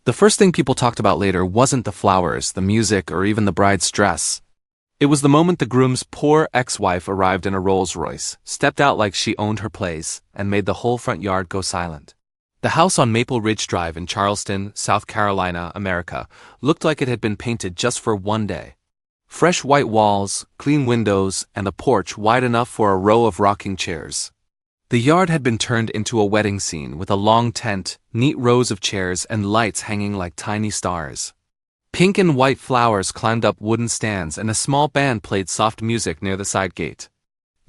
The first thing people talked about later wasn't the flowers, the music, or even the bride's dress. It was the moment the groom's poor ex-wife arrived in a Rolls-Royce, stepped out like she owned her place, and made the whole front yard go silent. The house on Maple Ridge Drive in Charleston, South Carolina, America, looked like it had been painted just for one day. Fresh white walls, clean windows, and a porch wide enough for a row of rocking chairs. The yard had been turned into a wedding scene with a long tent, neat rows of chairs, and lights hanging like tiny stars. Pink and white flowers climbed up wooden stands, and a small band played soft music near the side gate.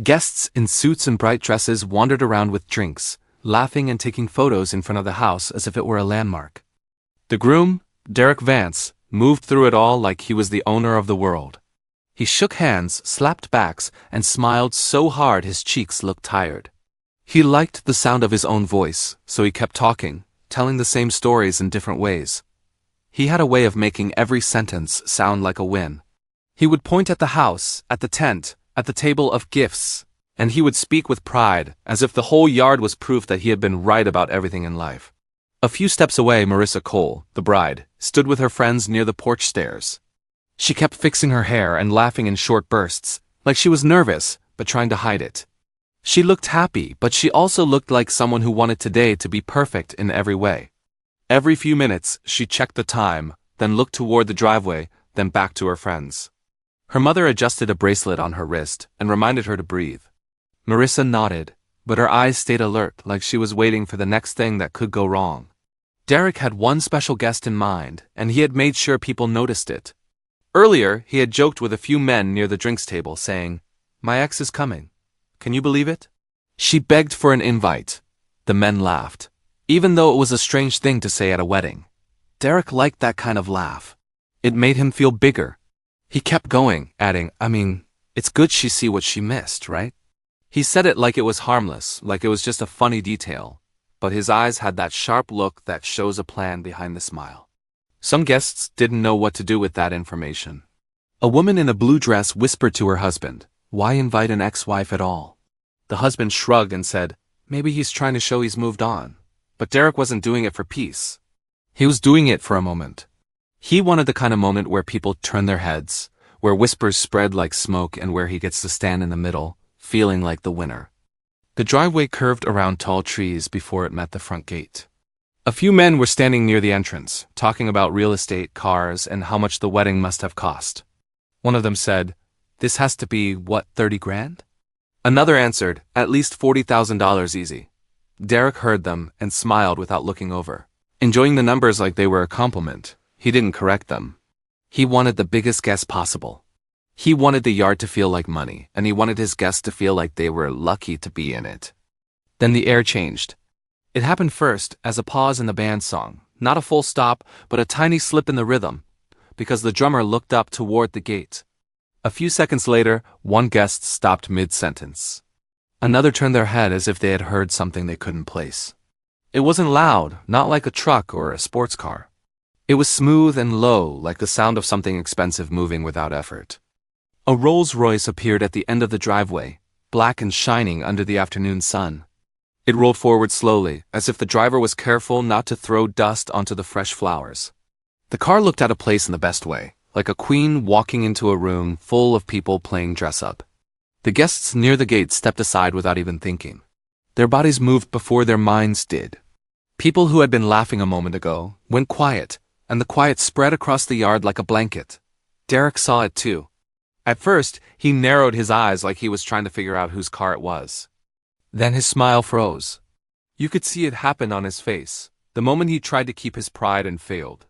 Guests in suits and bright dresses wandered around with drinks, laughing and taking photos in front of the house as if it were a landmark. The groom, Derek Vance, moved through it all like he was the owner of the world. He shook hands, slapped backs, and smiled so hard his cheeks looked tired. He liked the sound of his own voice, so he kept talking, telling the same stories in different ways. He had a way of making every sentence sound like a win. He would point at the house, at the tent, at the table of gifts, and he would speak with pride, as if the whole yard was proof that he had been right about everything in life. A few steps away, Marissa Cole, the bride, stood with her friends near the porch stairs. She kept fixing her hair and laughing in short bursts, like she was nervous, but trying to hide it. She looked happy, but she also looked like someone who wanted today to be perfect in every way. Every few minutes, she checked the time, then looked toward the driveway, then back to her friends. Her mother adjusted a bracelet on her wrist and reminded her to breathe. Marissa nodded, but her eyes stayed alert like she was waiting for the next thing that could go wrong. Derek had one special guest in mind, and he had made sure people noticed it. Earlier, he had joked with a few men near the drinks table, saying, "My ex is coming. Can you believe it?" She begged for an invite. The men laughed, even though it was a strange thing to say at a wedding. Derek liked that kind of laugh. It made him feel bigger. He kept going, adding, it's good she see what she missed, right? He said it like it was harmless, like it was just a funny detail, but his eyes had that sharp look that shows a plan behind the smile. Some guests didn't know what to do with that information. A woman in a blue dress whispered to her husband, "Why invite an ex-wife at all?" The husband shrugged and said, "Maybe he's trying to show he's moved on." But Derek wasn't doing it for peace. He was doing it for a moment. He wanted the kind of moment where people turn their heads, where whispers spread like smoke, and where he gets to stand in the middle, feeling like the winner. The driveway curved around tall trees before it met the front gate. A few men were standing near the entrance, talking about real estate, cars, and how much the wedding must have cost. One of them said, "This has to be, what, 30 grand?" Another answered, "At least $40,000 easy." Derek heard them and smiled without looking over, enjoying the numbers like they were a compliment. He didn't correct them. He wanted the biggest guest possible. He wanted the yard to feel like money, and he wanted his guests to feel like they were lucky to be in it. Then the air changed. It happened first as a pause in the band song, not a full stop, but a tiny slip in the rhythm, because the drummer looked up toward the gate. A few seconds later, one guest stopped mid-sentence. Another turned their head as if they had heard something they couldn't place. It wasn't loud, not like a truck or a sports car. It was smooth and low, like the sound of something expensive moving without effort. A Rolls-Royce appeared at the end of the driveway, black and shining under the afternoon sun. It rolled forward slowly, as if the driver was careful not to throw dust onto the fresh flowers. The car looked out of place in the best way, like a queen walking into a room full of people playing dress-up. The guests near the gate stepped aside without even thinking. Their bodies moved before their minds did. People who had been laughing a moment ago went quiet, and the quiet spread across the yard like a blanket. Derek saw it too. At first, he narrowed his eyes like he was trying to figure out whose car it was. Then his smile froze. You could see it happen on his face, the moment he tried to keep his pride and failed.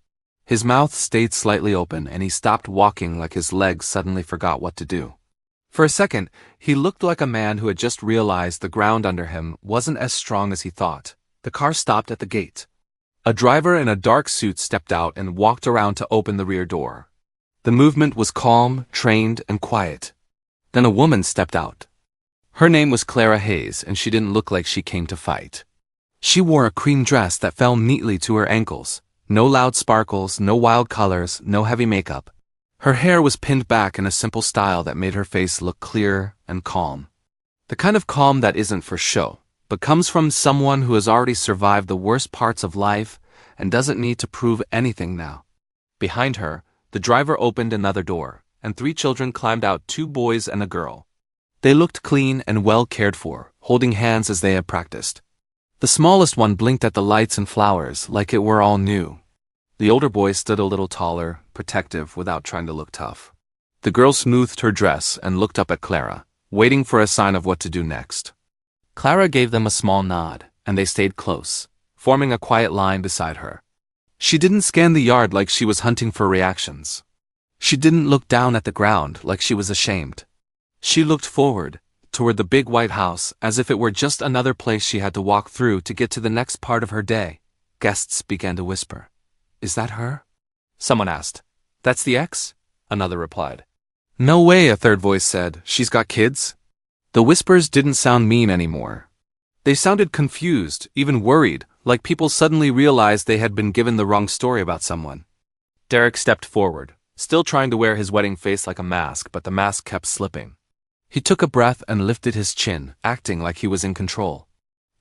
His mouth stayed slightly open, and he stopped walking like his legs suddenly forgot what to do. For a second, he looked like a man who had just realized the ground under him wasn't as strong as he thought. The car stopped at the gate. A driver in a dark suit stepped out and walked around to open the rear door. The movement was calm, trained, and quiet. Then a woman stepped out. Her name was Clara, and she didn't look like she came to fight. She wore a cream dress that fell neatly to her ankles. No loud sparkles, no wild colors, no heavy makeup. Her hair was pinned back in a simple style that made her face look clear and calm. The kind of calm that isn't for show, but comes from someone who has already survived the worst parts of life and doesn't need to prove anything now. Behind her, the driver opened another door, and 3 children climbed out, 2 boys and a girl. They looked clean and well cared for, holding hands as they had practiced. The smallest one blinked at the lights and flowers like it were all new. The older boy stood a little taller, protective, without trying to look tough. The girl smoothed her dress and looked up at Clara, waiting for a sign of what to do next. Clara gave them a small nod, and they stayed close, forming a quiet line beside her. She didn't scan the yard like she was hunting for reactions. She didn't look down at the ground like she was ashamed. She looked forward, toward the big white house, as if it were just another place she had to walk through to get to the next part of her day. Guests began to whisper. "Is that her?" Someone asked. "That's the ex?" Another replied. "No way," a third voice said. "She's got kids?" The whispers didn't sound mean anymore. They sounded confused, even worried, like people suddenly realized they had been given the wrong story about someone. Derek stepped forward, still trying to wear his wedding face like a mask, but the mask kept slipping. He took a breath and lifted his chin, acting like he was in control.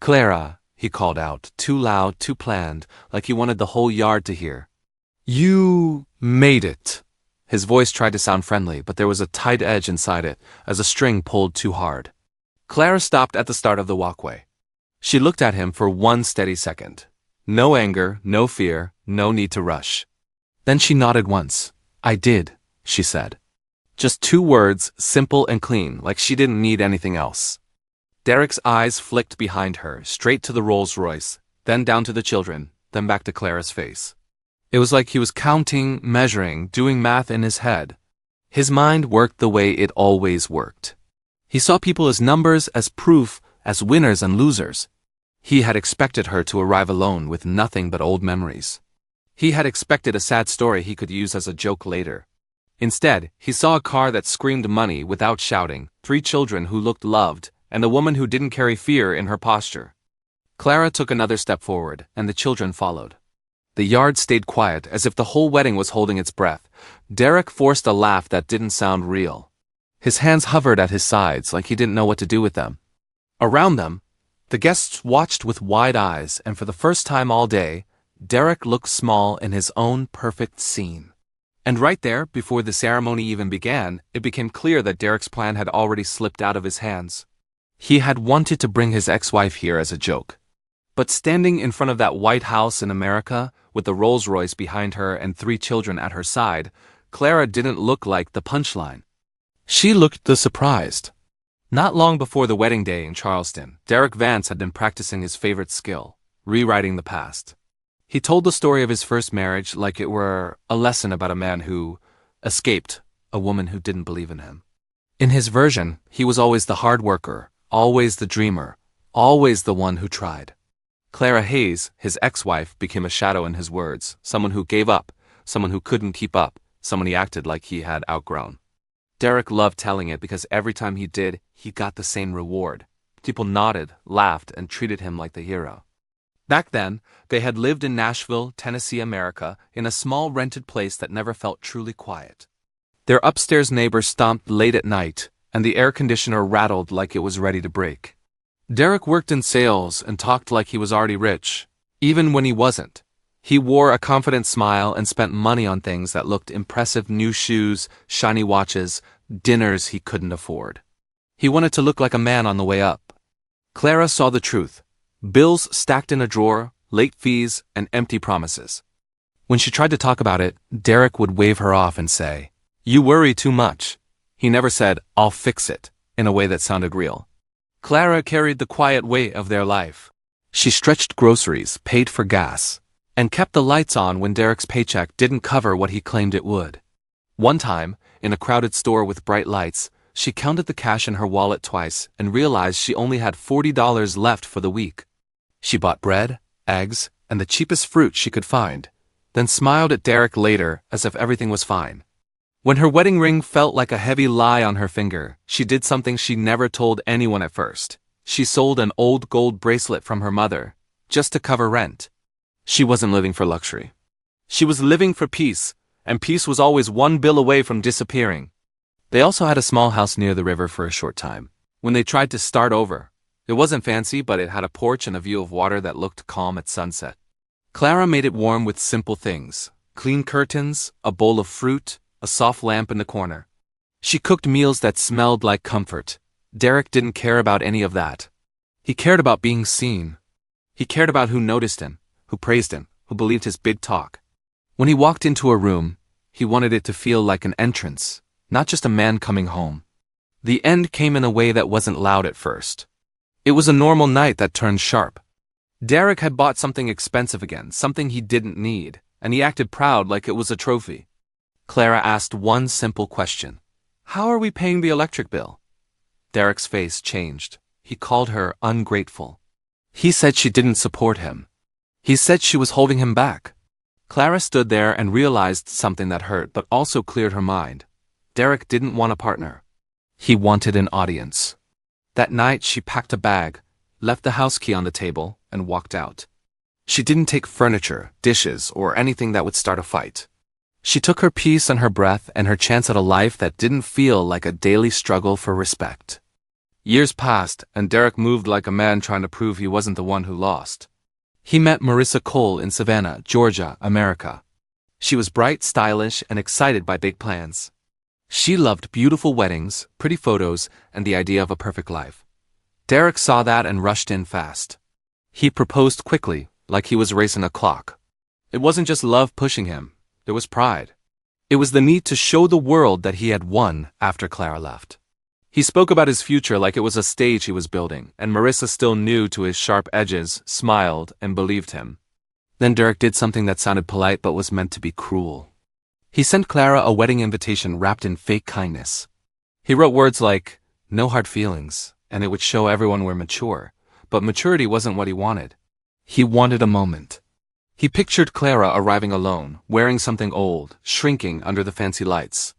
"Clara," he called out, too loud, too planned, like he wanted the whole yard to hear. "You made it." His voice tried to sound friendly, but there was a tight edge inside it, as a string pulled too hard. Clara stopped at the start of the walkway. She looked at him for one steady second. No anger, no fear, no need to rush. Then she nodded once. "I did," she said. Just 2 words, simple and clean, like she didn't need anything else. Derek's eyes flicked behind her, straight to the Rolls-Royce, then down to the children, then back to Clara's face. It was like he was counting, measuring, doing math in his head. His mind worked the way it always worked. He saw people as numbers, as proof, as winners and losers. He had expected her to arrive alone with nothing but old memories. He had expected a sad story he could use as a joke later. Instead, he saw a car that screamed money without shouting, 3 children who looked loved, and a woman who didn't carry fear in her posture. Clara took another step forward, and the children followed. The yard stayed quiet, as if the whole wedding was holding its breath. Derek forced a laugh that didn't sound real. His hands hovered at his sides like he didn't know what to do with them. Around them, the guests watched with wide eyes, and for the first time all day, Derek looked small in his own perfect scene. And right there, before the ceremony even began, it became clear that Derek's plan had already slipped out of his hands. He had wanted to bring his ex-wife here as a joke. But standing in front of that white house in America, with the Rolls-Royce behind her and 3 children at her side, Clara didn't look like the punchline. She looked the surprised. Not long before the wedding day in Charleston, Derek Vance had been practicing his favorite skill, rewriting the past. He told the story of his first marriage like it were a lesson about a man who escaped a woman who didn't believe in him. In his version, he was always the hard worker, always the dreamer, always the one who tried. Clara Hayes, his ex-wife, became a shadow in his words, someone who gave up, someone who couldn't keep up, someone he acted like he had outgrown. Derek loved telling it because every time he did, he got the same reward. People nodded, laughed, and treated him like the hero. Back then, they had lived in Nashville, Tennessee, America, in a small rented place that never felt truly quiet. Their upstairs neighbor stomped late at night, and the air conditioner rattled like it was ready to break. Derek worked in sales and talked like he was already rich, even when he wasn't. He wore a confident smile and spent money on things that looked impressive: new shoes, shiny watches, dinners he couldn't afford. He wanted to look like a man on the way up. Clara saw the truth. Bills stacked in a drawer, late fees, and empty promises. When she tried to talk about it, Derek would wave her off and say, "You worry too much." He never said, "I'll fix it," in a way that sounded real. Clara carried the quiet weight of their life. She stretched groceries, paid for gas, and kept the lights on when Derek's paycheck didn't cover what he claimed it would. One time, in a crowded store with bright lights, she counted the cash in her wallet twice and realized she only had $40 left for the week. She bought bread, eggs, and the cheapest fruit she could find, then smiled at Derek later as if everything was fine. When her wedding ring felt like a heavy lie on her finger, she did something she never told anyone at first. She sold an old gold bracelet from her mother, just to cover rent. She wasn't living for luxury. She was living for peace, and peace was always one bill away from disappearing. They also had a small house near the river for a short time. When they tried to start over, it wasn't fancy, but it had a porch and a view of water that looked calm at sunset. Clara made it warm with simple things: clean curtains, a bowl of fruit, a soft lamp in the corner. She cooked meals that smelled like comfort. Derek didn't care about any of that. He cared about being seen. He cared about who noticed him, who praised him, who believed his big talk. When he walked into a room, he wanted it to feel like an entrance, not just a man coming home. The end came in a way that wasn't loud at first. It was a normal night that turned sharp. Derek had bought something expensive again, something he didn't need, and he acted proud like it was a trophy. Clara asked one simple question: "How are we paying the electric bill?" Derek's face changed. He called her ungrateful. He said she didn't support him. He said she was holding him back. Clara stood there and realized something that hurt but also cleared her mind. Derek didn't want a partner. He wanted an audience. That night she packed a bag, left the house key on the table, and walked out. She didn't take furniture, dishes, or anything that would start a fight. She took her peace and her breath and her chance at a life that didn't feel like a daily struggle for respect. Years passed, and Derek moved like a man trying to prove he wasn't the one who lost. He met Marissa Cole in Savannah, Georgia, America. She was bright, stylish, and excited by big plans. She loved beautiful weddings, pretty photos, and the idea of a perfect life. Derek saw that and rushed in fast. He proposed quickly, like he was racing a clock. It wasn't just love pushing him, there was pride. It was the need to show the world that he had won after Clara left. He spoke about his future like it was a stage he was building, and Marissa, still new to his sharp edges, smiled and believed him. Then Derek did something that sounded polite but was meant to be cruel. He sent Clara a wedding invitation wrapped in fake kindness. He wrote words like, "No hard feelings," and it would show everyone we're mature, but maturity wasn't what he wanted. He wanted a moment. He pictured Clara arriving alone, wearing something old, shrinking under the fancy lights.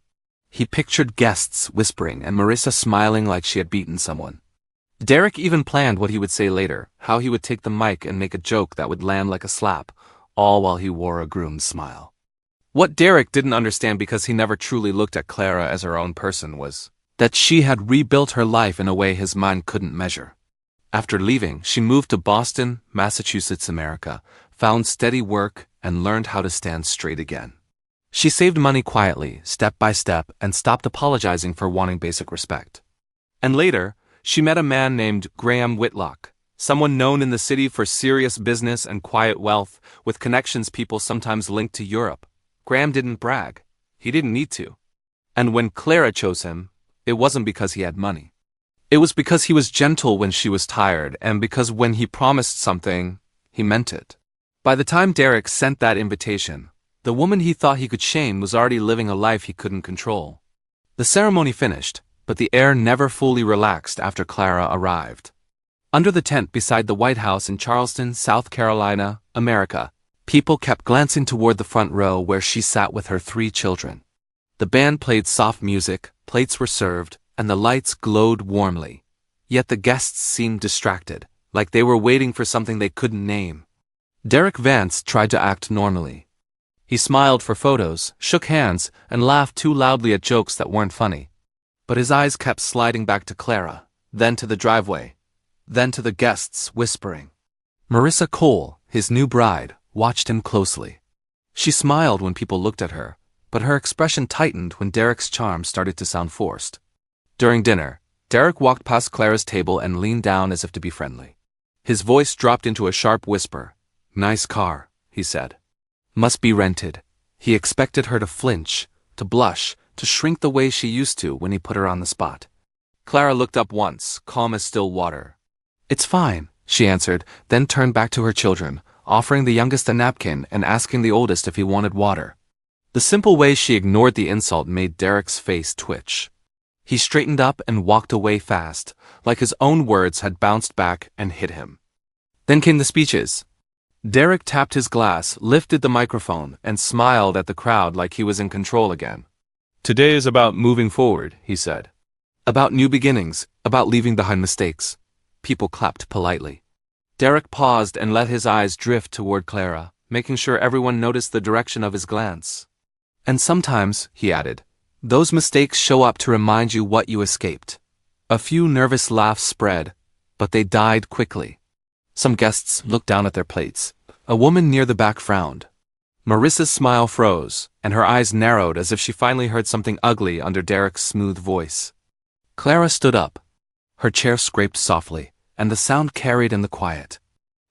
He pictured guests whispering and Marissa smiling like she had beaten someone. Derek even planned what he would say later, how he would take the mic and make a joke that would land like a slap, all while he wore a groom's smile. What Derek didn't understand, because he never truly looked at Clara as her own person, was that she had rebuilt her life in a way his mind couldn't measure. After leaving, she moved to Boston, Massachusetts, America, found steady work, and learned how to stand straight again. She saved money quietly, step by step, and stopped apologizing for wanting basic respect. And later, she met a man named Graham Whitlock, someone known in the city for serious business and quiet wealth, with connections people sometimes linked to Europe. Graham didn't brag. He didn't need to. And when Clara chose him, it wasn't because he had money. It was because he was gentle when she was tired, and because when he promised something, he meant it. By the time Derek sent that invitation, the woman he thought he could shame was already living a life he couldn't control. The ceremony finished, but the air never fully relaxed after Clara arrived. Under the tent beside the White House in Charleston, South Carolina, America, people kept glancing toward the front row where she sat with her 3 children. The band played soft music, plates were served, and the lights glowed warmly. Yet the guests seemed distracted, like they were waiting for something they couldn't name. Derek Vance tried to act normally. He smiled for photos, shook hands, and laughed too loudly at jokes that weren't funny. But his eyes kept sliding back to Clara, then to the driveway, then to the guests whispering. Marissa Cole, his new bride, watched him closely. She smiled when people looked at her, but her expression tightened when Derek's charm started to sound forced. During dinner, Derek walked past Clara's table and leaned down as if to be friendly. His voice dropped into a sharp whisper. "Nice car," he said. "Must be rented." He expected her to flinch, to blush, to shrink the way she used to when he put her on the spot. Clara looked up once, calm as still water. "It's fine," she answered, then turned back to her children, offering the youngest a napkin and asking the oldest if he wanted water. The simple way she ignored the insult made Derek's face twitch. He straightened up and walked away fast, like his own words had bounced back and hit him. Then came the speeches. Derek tapped his glass, lifted the microphone, and smiled at the crowd like he was in control again. "Today is about moving forward," he said. "About new beginnings, about leaving behind mistakes." People clapped politely. Derek paused and let his eyes drift toward Clara, making sure everyone noticed the direction of his glance. "And sometimes," he added, "those mistakes show up to remind you what you escaped." A few nervous laughs spread, but they died quickly. Some guests looked down at their plates. A woman near the back frowned. Marissa's smile froze, and her eyes narrowed as if she finally heard something ugly under Derek's smooth voice. Clara stood up. Her chair scraped softly, and the sound carried in the quiet.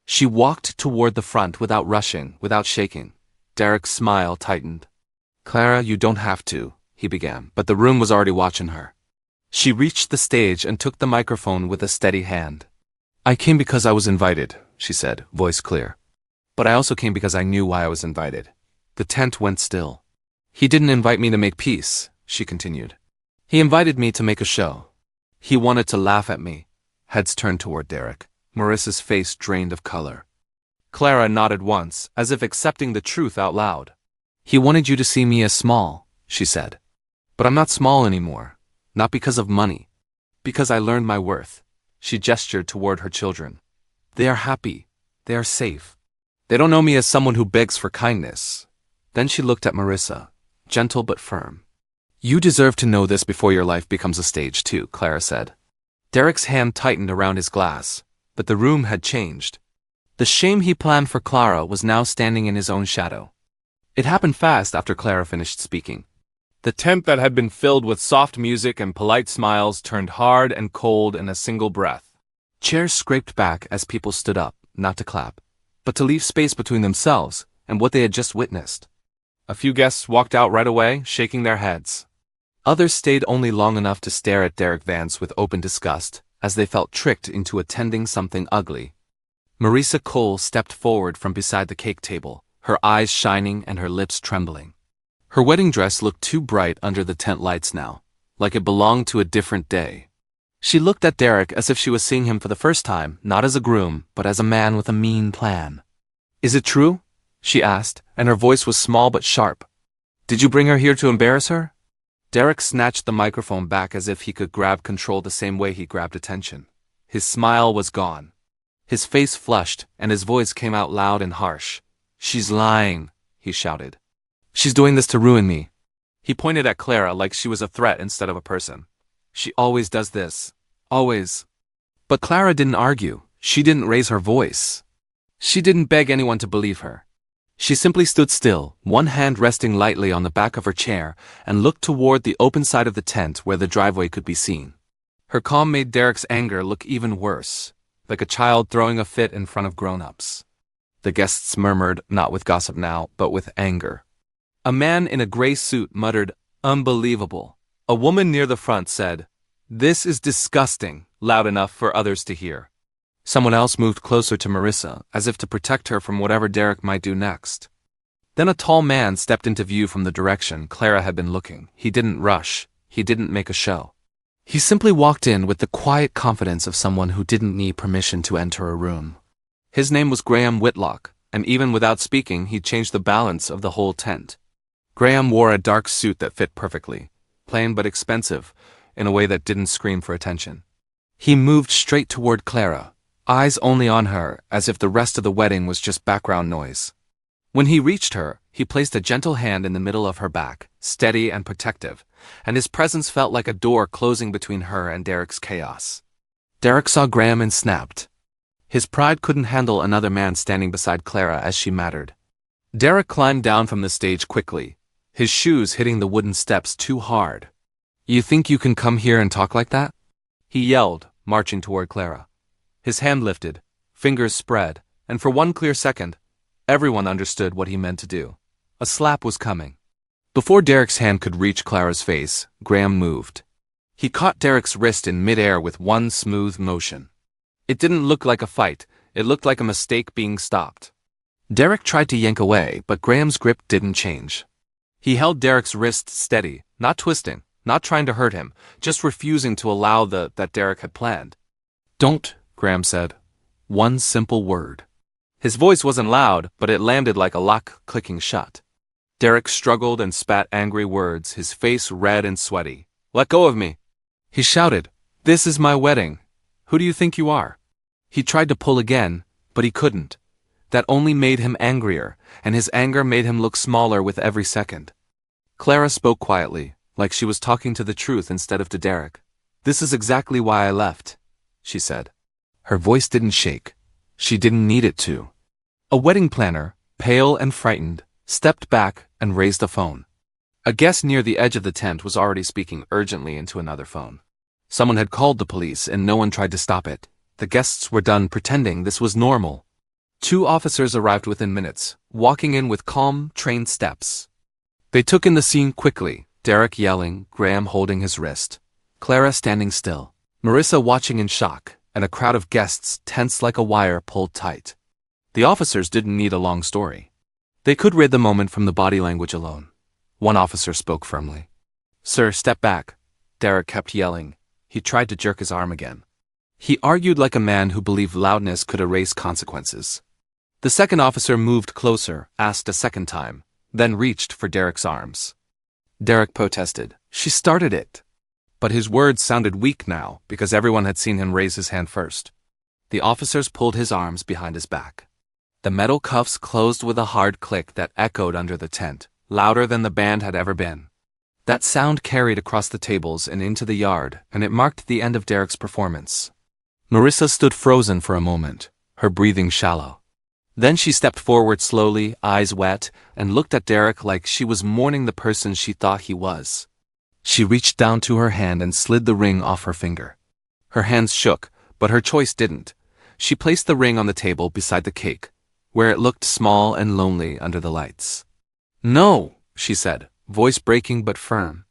She walked toward the front without rushing, without shaking. Derek's smile tightened. "Clara, you don't have to," he began, but the room was already watching her. She reached the stage and took the microphone with a steady hand. "I came because I was invited," she said, voice clear. "But I also came because I knew why I was invited." The tent went still. "He didn't invite me to make peace," she continued. "He invited me to make a show. He wanted to laugh at me." Heads turned toward Derek. Marissa's face drained of color. Clara nodded once, as if accepting the truth out loud. "He wanted you to see me as small," she said. "But I'm not small anymore. Not because of money. Because I learned my worth." She gestured toward her children. "They are happy. They are safe. They don't know me as someone who begs for kindness." Then she looked at Marissa, gentle but firm. "You deserve to know this before your life becomes a stage too," Clara said. Derek's hand tightened around his glass, but the room had changed. The shame he planned for Clara was now standing in his own shadow. It happened fast after Clara finished speaking. The tent that had been filled with soft music and polite smiles turned hard and cold in a single breath. Chairs scraped back as people stood up, not to clap, but to leave space between themselves and what they had just witnessed. A few guests walked out right away, shaking their heads. Others stayed only long enough to stare at Derek Vance with open disgust, as they felt tricked into attending something ugly. Marissa Cole stepped forward from beside the cake table, her eyes shining and her lips trembling. Her wedding dress looked too bright under the tent lights now, like it belonged to a different day. She looked at Derek as if she was seeing him for the first time, not as a groom, but as a man with a mean plan. "Is it true?" she asked, and her voice was small but sharp. "Did you bring her here to embarrass her?" Derek snatched the microphone back as if he could grab control the same way he grabbed attention. His smile was gone. His face flushed, and his voice came out loud and harsh. "She's lying," he shouted. "She's doing this to ruin me." He pointed at Clara like she was a threat instead of a person. "She always does this. Always." But Clara didn't argue. She didn't raise her voice. She didn't beg anyone to believe her. She simply stood still, one hand resting lightly on the back of her chair, and looked toward the open side of the tent where the driveway could be seen. Her calm made Derek's anger look even worse, like a child throwing a fit in front of grown-ups. The guests murmured, not with gossip now, but with anger. A man in a gray suit muttered, "Unbelievable." A woman near the front said, "This is disgusting," loud enough for others to hear. Someone else moved closer to Marissa, as if to protect her from whatever Derek might do next. Then a tall man stepped into view from the direction Clara had been looking. He didn't rush. He didn't make a show. He simply walked in with the quiet confidence of someone who didn't need permission to enter a room. His name was Graham Whitlock, and even without speaking, he changed the balance of the whole tent. Graham wore a dark suit that fit perfectly, plain but expensive, in a way that didn't scream for attention. He moved straight toward Clara, eyes only on her, as if the rest of the wedding was just background noise. When he reached her, he placed a gentle hand in the middle of her back, steady and protective, and his presence felt like a door closing between her and Derek's chaos. Derek saw Graham and snapped. His pride couldn't handle another man standing beside Clara as she mattered. Derek climbed down from the stage quickly, his shoes hitting the wooden steps too hard. "You think you can come here and talk like that?" he yelled, marching toward Clara. His hand lifted, fingers spread, and for one clear second, everyone understood what he meant to do. A slap was coming. Before Derek's hand could reach Clara's face, Graham moved. He caught Derek's wrist in midair with one smooth motion. It didn't look like a fight, it looked like a mistake being stopped. Derek tried to yank away, but Graham's grip didn't change. He held Derek's wrist steady, not twisting, not trying to hurt him, just refusing to allow that Derek had planned. "Don't," Graham said. One simple word. His voice wasn't loud, but it landed like a lock clicking shut. Derek struggled and spat angry words, his face red and sweaty. "Let go of me!" He shouted. "This is my wedding. Who do you think you are?" He tried to pull again, but he couldn't. That only made him angrier, and his anger made him look smaller with every second. Clara spoke quietly, like she was talking to the truth instead of to Derek. "This is exactly why I left," she said. Her voice didn't shake. She didn't need it to. A wedding planner, pale and frightened, stepped back and raised a phone. A guest near the edge of the tent was already speaking urgently into another phone. Someone had called the police and no one tried to stop it. The guests were done pretending this was normal. 2 officers arrived within minutes, walking in with calm, trained steps. They took in the scene quickly, Derek yelling, Graham holding his wrist, Clara standing still, Marissa watching in shock, and a crowd of guests tense like a wire pulled tight. The officers didn't need a long story. They could read the moment from the body language alone. One officer spoke firmly. Sir, step back. Derek kept yelling. He tried to jerk his arm again. He argued like a man who believed loudness could erase consequences. The second officer moved closer, asked a second time, then reached for Derek's arms. Derek protested. She started it. But his words sounded weak now because everyone had seen him raise his hand first. The officers pulled his arms behind his back. The metal cuffs closed with a hard click that echoed under the tent, louder than the band had ever been. That sound carried across the tables and into the yard, and it marked the end of Derek's performance. Marissa stood frozen for a moment, her breathing shallow. Then she stepped forward slowly, eyes wet, and looked at Derek like she was mourning the person she thought he was. She reached down to her hand and slid the ring off her finger. Her hands shook, but her choice didn't. She placed the ring on the table beside the cake, where it looked small and lonely under the lights. No, she said, voice breaking but firm.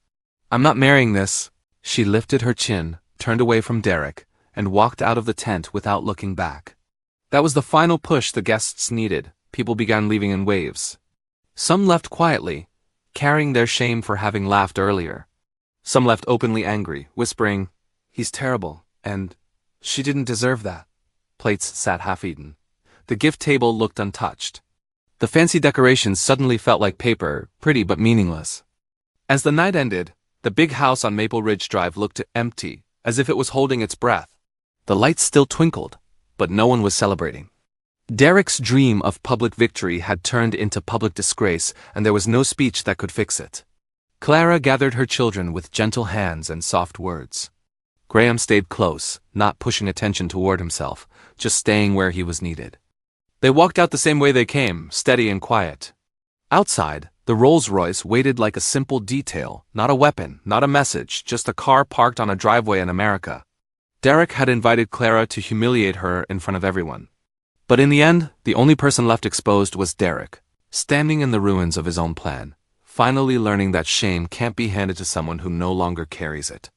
I'm not marrying this. She lifted her chin, turned away from Derek, and walked out of the tent without looking back. That was the final push the guests needed. People began leaving in waves. Some left quietly, carrying their shame for having laughed earlier. Some left openly angry, whispering, he's terrible, and she didn't deserve that. Plates sat half-eaten. The gift table looked untouched. The fancy decorations suddenly felt like paper, pretty but meaningless. As the night ended, the big house on Maple Ridge Drive looked empty, as if it was holding its breath. The lights still twinkled, but no one was celebrating. Derek's dream of public victory had turned into public disgrace, and there was no speech that could fix it. Clara gathered her children with gentle hands and soft words. Graham stayed close, not pushing attention toward himself, just staying where he was needed. They walked out the same way they came, steady and quiet. Outside, the Rolls-Royce waited like a simple detail, not a weapon, not a message, just a car parked on a driveway in America. Derek had invited Clara to humiliate her in front of everyone. But in the end, the only person left exposed was Derek, standing in the ruins of his own plan, finally learning that shame can't be handed to someone who no longer carries it.